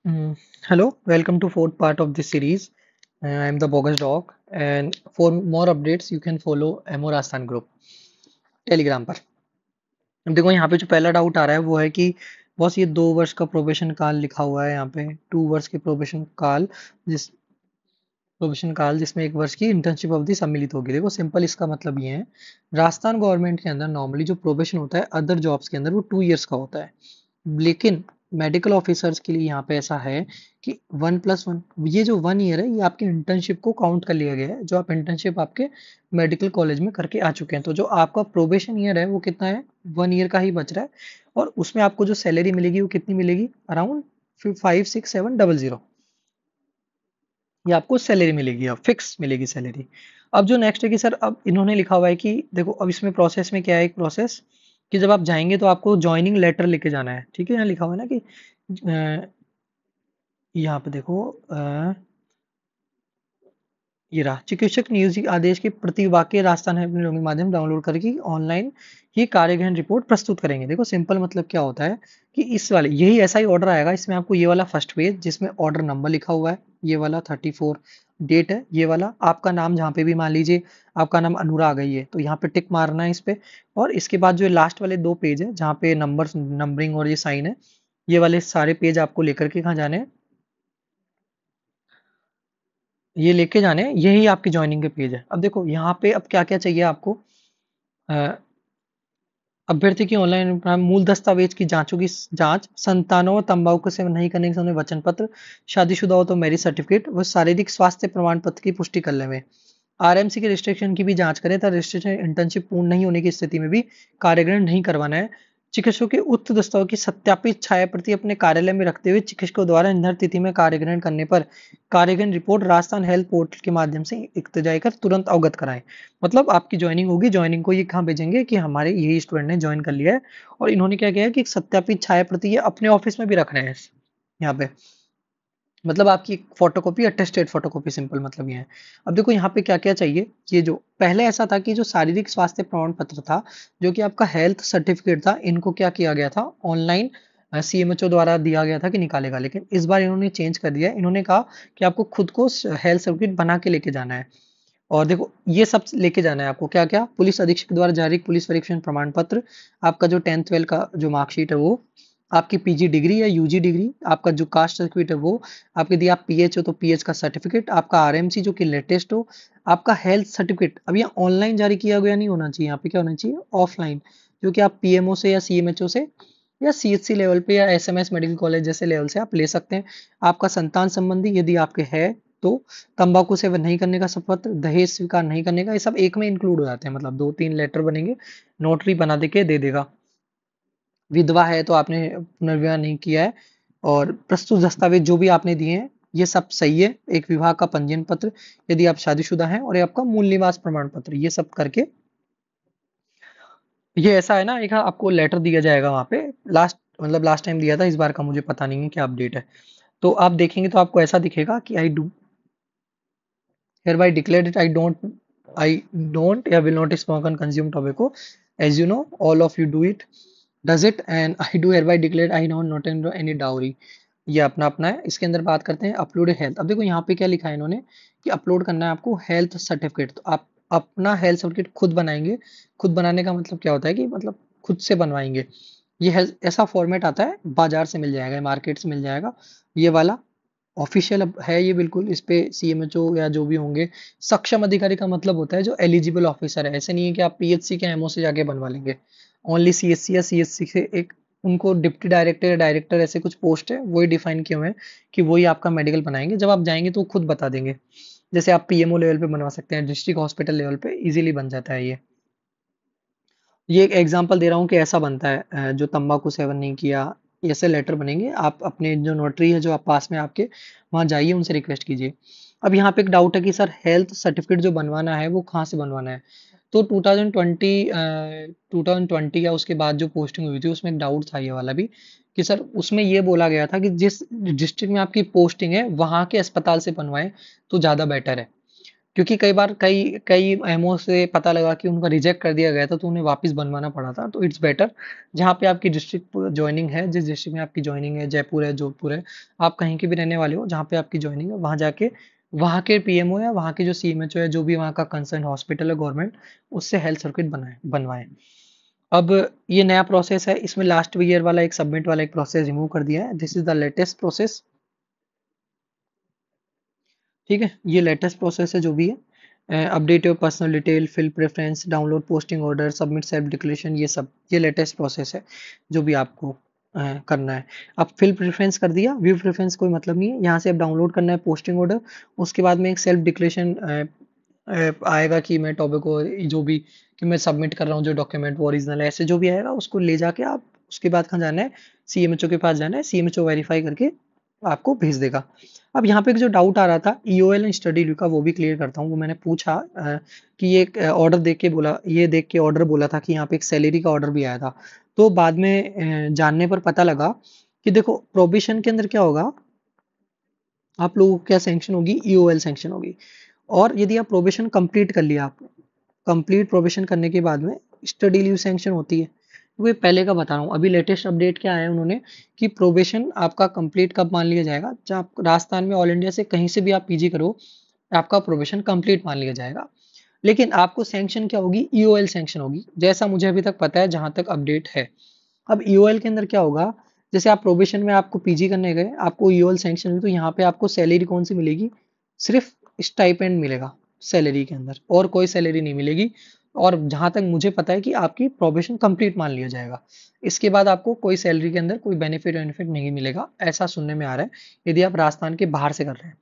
Mm, Hello, welcome to fourth part of this series. I am the Bogus Dog, and for more updates, you can follow Emo Rastan group Telegram पर। अब देखो यहाँ पे जो पहला doubt आ रहा है वो है कि बॉस ये 2 वर्ष का प्रोबेशन काल लिखा हुआ है यहाँ पे 2 वर्ष के प्रोबेशन काल जिसमें 1 वर्ष की इंटर्नशिप अवधि सम्मिलित होगी। देखो सिंपल इसका मतलब ये है, राजस्थान गवर्नमेंट के अंदर नॉर्मली जो प्रोबेशन होता है अदर जॉब्स के अंदर वो 2 इयर्स का होता है, लेकिन मेडिकल ऑफिसर्स के लिए यहाँ पे ऐसा है कि 1+1, ये जो 1 ईयर है ये आपके इंटर्नशिप को काउंट कर लिया गया है, जो आप इंटर्नशिप आपके मेडिकल कॉलेज में करके आ चुके हैं। तो जो आपका प्रोबेशन ईयर है वो कितना है, 1 ईयर का ही बच रहा है। और उसमें आपको जो सैलरी मिलेगी वो कितनी मिलेगी, अराउंड 56,700 ये आपको सैलरी मिलेगी, अब फिक्स मिलेगी सैलरी। अब जो नेक्स्ट है कि सर अब इन्होंने लिखा हुआ है कि देखो अब इसमें प्रोसेस में क्या है, एक प्रोसेस कि जब आप जाएंगे तो आपको ज्वाइनिंग लेटर लेके जाना है। ठीक है, यहाँ लिखा हुआ है ना कि यहाँ पे देखो ये रहा, चिकित्सक नियुक्ति आदेश की प्रति वाक्य राजस्थान है अपने माध्यम डाउनलोड करके ऑनलाइन ही कार्यग्रहण रिपोर्ट प्रस्तुत करेंगे। देखो सिंपल मतलब क्या होता है कि इस वाले यही ऐसा ही ऑर्डर आएगा, इसमें आपको ये वाला फर्स्ट पेज जिसमें ऑर्डर नंबर लिखा हुआ है, ये वाला 34 डेट है, ये वाला आपका नाम जहाँ पे भी मान लीजिए आपका नाम अनुराग है, ये तो यहाँ पे टिक मारना है इस पे। और इसके बाद जो लास्ट वाले 2 पेज है जहाँ पे नंबरिंग और ये साइन है, ये वाले सारे पेज आपको लेकर के कहाँ जाने हैं, ये लेके जाने हैं, यही आपकी ज्वाइनिंग के पेज है। अब देखो यहाँ पे अब क्या क्या चाहिए आपको, अ, अभ्यर्थी की ऑनलाइन मूल दस्तावेज की जांचों की जांच, संतानों व तंबाकू का सेवन नहीं करने के समय वचन पत्र, शादीशुदा हो तो मैरिज सर्टिफिकेट व शारीरिक स्वास्थ्य प्रमाण पत्र की पुष्टि कर लें। आरएमसी के रिस्ट्रिक्शन की भी जांच करें तथा रिस्ट्रिक्शन इंटर्नशिप पूर्ण नहीं होने की स्थिति में भी कार्यग्रहण नहीं करवाना है। चिकित्सकों के उक्त दस्तावेज की सत्यापित छाया प्रति अपने कार्यालय में रखते हुए चिकित्सकों द्वारा निर्धारित तिथि में कार्यग्रहण करने पर कार्यग्रहण रिपोर्ट राजस्थान हेल्थ पोर्टल के माध्यम से इत्तेजाई कर तुरंत अवगत कराएं। मतलब आपकी ज्वाइनिंग होगी, ज्वाइनिंग को ये कहाँ भेजेंगे कि हमारे यही स्टूडेंट ने ज्वाइन कर लिया है, और इन्होंने क्या किया है कि एक सत्यापित छाया प्रति ये अपने ऑफिस में भी रख रहे हैं यहाँ पे। मतलब आपकी एक फोटोकॉपी, अटेस्टेड फोटोकॉपी, सिंपल मतलब ये है। अब देखो यहाँ पे क्या क्या चाहिए, ये जो पहले ऐसा था कि जो शारीरिक स्वास्थ्य प्रमाण पत्र था, जो कि आपका हेल्थ सर्टिफिकेट था, इनको क्या किया गया था, ऑनलाइन सीएमएचओ द्वारा दिया गया था कि निकालेगा, लेकिन इस बार इन्होंने चेंज कर दिया है। इन्होंने कहा कि आपको खुद को हेल्थ सर्टिफिकेट बना के लेके जाना है। और देखो ये सब लेके जाना है आपको, क्या क्या, पुलिस अधीक्षक द्वारा जारी पुलिस परीक्षण प्रमाण पत्र, आपका जो 10th 12th का जो मार्कशीट है वो, आपकी पीजी डिग्री या यूजी डिग्री, आपका जो कास्ट सर्टिफिकेट है वो, आपके यदि आप पीएच हो तो पीएच का सर्टिफिकेट, आपका आरएमसी जो कि लेटेस्ट हो, आपका हेल्थ सर्टिफिकेट। अब यहाँ ऑनलाइन जारी किया गया नहीं होना चाहिए, यहाँ पे क्या होना चाहिए, ऑफलाइन, जो कि आप पीएमओ से या सीएमएचओ से या सीएचसी लेवल पे या एसएमएस मेडिकल कॉलेज जैसे लेवल से आप ले सकते हैं। आपका संतान संबंधी यदि आपके है तो तंबाकू सेवन नहीं करने का शपथ, दहेज स्वीकार नहीं करने का, ये सब एक में इंक्लूड हो जाते हैं, मतलब 2-3 लेटर बनेंगे, नोटरी बना दे के दे देगा। विधवा है तो आपने पुनर्विवाह नहीं किया है, और प्रस्तुत दस्तावेज जो भी आपने दिए हैं ये सब सही है, एक विवाह का पंजीयन पत्र यदि आप शादीशुदा हैं, और ये आपका मूल निवास प्रमाण पत्र, ये सब करके ये ऐसा है ना, एक आपको लेटर दिया जाएगा वहां पे, लास्ट मतलब लास्ट टाइम दिया था, इस बार का मुझे पता नहीं है क्या अपडेट है। तो आप देखेंगे तो आपको ऐसा दिखेगा कि आई hereby declare that I don't I will not smoke and consume tobacco, as you know all of you do it does it, and I do hereby declare I know not any dowry। ये अपना अपना है। इसके अंदर बात करते हैं upload health. अब देखो यहाँ पे क्या लिखा है इन्होंने कि अपलोड करना है आपको हेल्थ सर्टिफिकेट, तो आप अपना हेल्थ सर्टिफिकेट खुद बनाएंगे। खुद बनाने का मतलब क्या होता है कि मतलब खुद से बनवाएंगे। ये ऐसा फॉर्मेट आता है, बाजार से मिल जाएगा, मार्केट से मिल जाएगा, ये वाला ऑफिशियल है ये बिल्कुल। इस पे सीएमएचओ या जो भी होंगे, सक्षम अधिकारी का मतलब होता है जो एलिजिबल ऑफिसर है। ऐसे नहीं है कि आप पीएचसी के एमओ से जाके बनवा लेंगे, ओनली सीएससी या सीएचसी से एक उनको डिप्टी डायरेक्टर या डायरेक्टर ऐसे कुछ पोस्ट है वही डिफाइन किए हुए हैं कि वही आपका मेडिकल बनाएंगे। जब आप जाएंगे तो वो खुद बता देंगे, जैसे आप पीएमओ लेवल पे बनवा सकते हैं, डिस्ट्रिक्ट हॉस्पिटल लेवल पे इजीली बन जाता है ये एक एग्जांपल दे रहा हूँ कि ऐसा बनता है, जो तंबाकू सेवन नहीं किया, ऐसे लेटर बनेंगे। आप अपने जो नोटरी है जो आप पास में आपके, वहां जाइए, उनसे रिक्वेस्ट कीजिए। अब यहाँ पे एक डाउट है कि सर हेल्थ सर्टिफिकेट जो बनवाना है वो कहाँ से बनवाना है। तो 2020 या उसके बाद जो पोस्टिंग हुई थी उसमें एक डाउट था ये वाला भी, कि सर उसमें ये बोला गया था कि जिस डिस्ट्रिक्ट में आपकी पोस्टिंग है वहां के अस्पताल से बनवाएं तो ज्यादा बेटर है। क्योंकि कई बार कई कई एमओ से पता लगा कि उनका रिजेक्ट कर दिया गया था, तो उन्हें वापस बनवाना पड़ा था। तो इट्स बेटर जहाँ पे आपकी डिस्ट्रिक्ट ज्वाइनिंग है, जिस डिस्ट्रिक्ट में आपकी ज्वाइनिंग है, जयपुर है, जोधपुर है, आप कहीं के भी रहने वाले हो, जहाँ पे आपकी ज्वाइनिंग है, वहाँ जाके वहाँ के पीएमओ या वहाँ के जो सीएमएचओ है, जो भी वहाँ का कंसर्न हॉस्पिटल है गवर्नमेंट, उससे हेल्थ सर्टिफिकेट बनवाएं। अब ये नया प्रोसेस है, इसमें लास्ट ईयर वाला एक सबमिट वाला एक प्रोसेस रिमूव कर दिया है। This is the latest process. ठीक है, ये लेटेस्ट प्रोसेस है जो भी है। Update your personal detail, fill preference, download posting order, submit self declaration, ये सब ये लेटेस्ट प्रोसेस है जो भी आपको करना है। अब फिल प्रेफरेंस कर दिया, व्यू प्रेफरेंस कोई मतलब नहीं है, यहाँ से अब डाउनलोड करना है पोस्टिंग ऑर्डर। उसके बाद में एक सेल्फ डिक्लेरेशन आएगा कि मैं टॉपिको जो भी कि मैं सबमिट कर रहा हूँ जो डॉक्यूमेंट वो ओरिजिनल है, ऐसे जो भी आएगा उसको ले जाके आप उसके बाद कहाँ जाना है, सीएमएचओ के पास जाना है, सीएमएचओ वेरीफाई करके आपको भेज देगा। अब यहाँ पे एक जो डाउट आ रहा था ईओएल एंड स्टडी लीव का, वो भी क्लियर करता हूँ। वो मैंने पूछा कि ये एक ऑर्डर देख के बोला, ये देख के ऑर्डर बोला था कि यहाँ पे एक सैलरी का ऑर्डर भी आया था। तो बाद में जानने पर पता लगा कि देखो प्रोबेशन के अंदर क्या होगा, आप लोगों को क्या सैंक्शन होगी, ईओएल सैंक्शन होगी। और यदि आप प्रोबेशन कंप्लीट कर लिया, आप कंप्लीट प्रोबेशन करने के बाद में स्टडी लीव सैंक्शन होती है। वो पहले का बता रहा हूँ, अभी लेटेस्ट अपडेट क्या आया है उन्होंने कि प्रोबेशन आपका कंप्लीट कब मान लिया जाएगा, जब आप राजस्थान में ऑल इंडिया से कहीं से भी आप पीजी करो, आपका प्रोबेशन कंप्लीट मान लिया जाएगा। लेकिन आपको सैंक्शन क्या होगी, ईओएल सैंक्शन होगी, जैसा मुझे अभी तक पता है, जहां तक अपडेट है। अब ईओएल के अंदर क्या होगा, जैसे आप प्रोबेशन में आपको पीजी करने गए, आपको ईओएल सैंक्शन हुई, तो यहाँ पे आपको सैलरी कौन सी मिलेगी, सिर्फ स्टाइपेंड मिलेगा सैलरी के अंदर, और कोई सैलरी नहीं मिलेगी। और जहां तक मुझे पता है कि आपकी प्रोबेशन कंप्लीट मान लिया जाएगा, इसके बाद आपको कोई सैलरी के अंदर कोई बेनिफिट नहीं मिलेगा, ऐसा सुनने में आ रहा है यदि आप राजस्थान के बाहर से कर रहे हैं।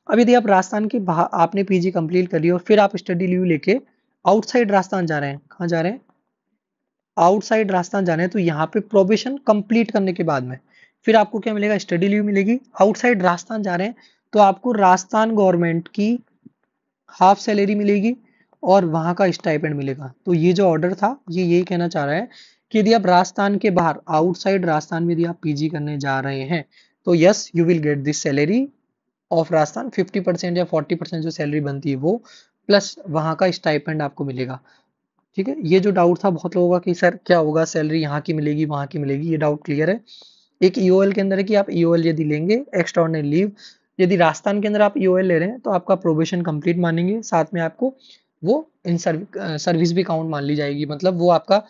अब यदि आप राजस्थान के बाहर आपने पीजी कंप्लीट कर लिया और फिर आप स्टडी लीव लेके आउटसाइड राजस्थान जा रहे हैं, कहाँ जा रहे हैं, आउटसाइड राजस्थान जाना है, तो यहाँ पे प्रोबेशन कंप्लीट करने के बाद में फिर आपको क्या मिलेगा, स्टडी लीव मिलेगी। आउटसाइड राजस्थान जा रहे हैं तो आपको राजस्थान गवर्नमेंट की हाफ सैलरी मिलेगी और वहां का स्टाइपेंड मिलेगा। तो ये जो ऑर्डर था ये यही कहना चाह रहा है कि यदि आप राजस्थान के बाहर आउटसाइड राजस्थान में यदि आप पीजी करने जा रहे हैं, तो yes you will get this salary of Rajasthan, 50% या 40% जो सैलरी बनती है वो, प्लस वहां का स्टाइपेंड आपको मिलेगा। ठीक है, ये जो डाउट था बहुत लोगों का कि सर क्या होगा, सैलरी यहाँ की मिलेगी वहाँ की मिलेगी, ये डाउट क्लियर है। एक ईओएल के अंदर है कि आप ईओएल यदि लेंगे एक्स्ट्राऑर्डिनरी लीव, यदि राजस्थान के अंदर आप ईओएल ले रहे हैं तो आपका प्रोबेशन कंप्लीट मानेंगे, साथ में आपको वो इन सर्विस भी काउंट मान ली जाएगी, मतलब वो आपका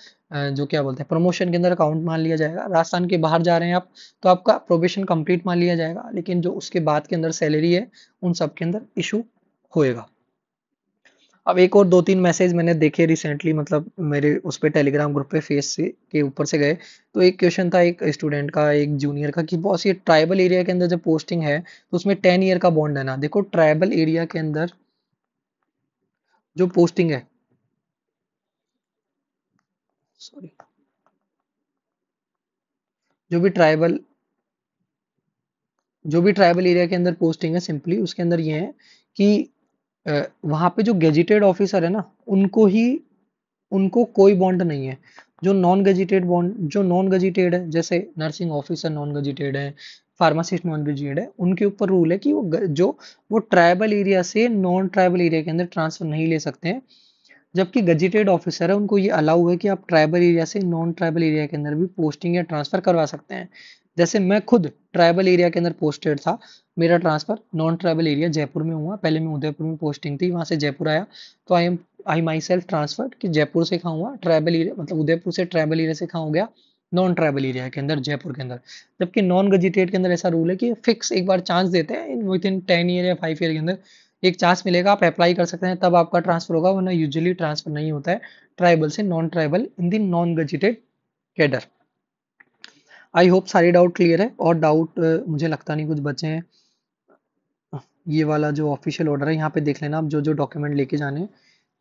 जो क्या बोलते हैं प्रमोशन के अंदर काउंट मान लिया जाएगा। राजस्थान के बाहर जा रहे हैं आप तो आपका प्रोबेशन कंप्लीट मान लिया जाएगा, लेकिन जो उसके बाद के अंदर सैलरी है उन सब के अंदर इशू होएगा। अब एक और दो तीन मैसेज मैंने देखे रिसेंटली, मतलब मेरे उस पे टेलीग्राम ग्रुप पे फेस से के ऊपर से गए। तो एक क्वेश्चन था एक स्टूडेंट का, एक जूनियर का, कि बॉस ये ट्राइबल एरिया के अंदर जब पोस्टिंग है तो उसमें 10 ईयर का बॉन्ड है ना। देखो ट्राइबल एरिया के अंदर जो पोस्टिंग है, सॉरी, जो भी ट्राइबल जो भी ट्राइबल एरिया के अंदर पोस्टिंग है, सिंपली उसके अंदर ये है कि वहां पे जो गेजिटेड ऑफिसर है ना, उनको ही उनको कोई बॉन्ड नहीं है। जो नॉन गजिटेड है, जैसे नर्सिंग ऑफिसर नॉन गजिटेड है, फार्मासिस्ट नॉन गजिटेड है, उनके ऊपर रूल है कि वो ट्राइबल एरिया से नॉन ट्राइबल एरिया के अंदर ट्रांसफर नहीं ले सकते हैं। जबकि गजिटेड ऑफिसर है उनको ये अलाउ है कि आप ट्राइबल एरिया से नॉन ट्राइबल एरिया के अंदर भी पोस्टिंग या ट्रांसफर करवा सकते हैं। जैसे मैं खुद ट्राइबल एरिया के अंदर पोस्टेड था, मेरा transfer non tribal area Jaipur में हुआ। पहले मैं उदयपुर में पोस्टिंग थी, वहां से जयपुर आया, तो आई माई सेल्फ ट्रांसफर कि जयपुर से कहाँ हुआ, ट्राइबल एरिया, मतलब उदयपुर से ट्राइबल एरिया से कहाँ हो गया, नॉन ट्राइबल एरिया के अंदर जयपुर के अंदर। जबकि नॉन गजिटेड के अंदर ऐसा रूल है कि फिक्स एक बार चांस देते हैं विद इन 10 ईयर या 5 ईयर के अंदर एक चांस मिलेगा, आप अप्लाई कर सकते हैं, तब आपका ट्रांसफर होगा, वरना यूजुअली ट्रांसफर नहीं होता है ट्राइबल से non tribal in the non gazetted cadre. I hope सारे डाउट क्लियर है, और डाउट मुझे लगता नहीं कुछ बचे हैं। ये वाला जो ऑफिशियल ऑर्डर है यहाँ पे देख लेना, आप जो जो डॉक्यूमेंट लेके जाने हैं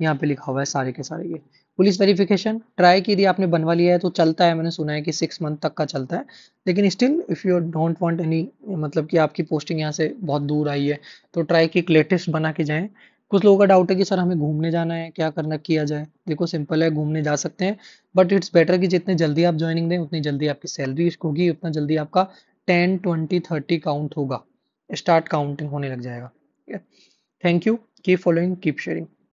यहाँ पे लिखा हुआ है सारे के सारे। ये पुलिस वेरिफिकेशन ट्राई की, यदि आपने बनवा लिया है तो चलता है, मैंने सुना है कि 6 मंथ तक का चलता है। लेकिन still if you don't want any, मतलब कि आपकी पोस्टिंग यहाँ से बहुत दूर आई है, तो ट्राई की लेटेस्ट बना के जाएं। कुछ लोगों का डाउट है कि सर हमें घूमने जाना है, क्या करना किया जाए। देखो सिंपल है, घूमने जा सकते हैं, बट इट्स बेटर कि जितने जल्दी आप ज्वाइनिंग दें उतनी जल्दी आपकी सैलरी होगी, उतना जल्दी आपका 10, 20, 30 काउंट होगा, स्टार्ट काउंटिंग होने लग जाएगा। Thank you. Keep following, keep sharing.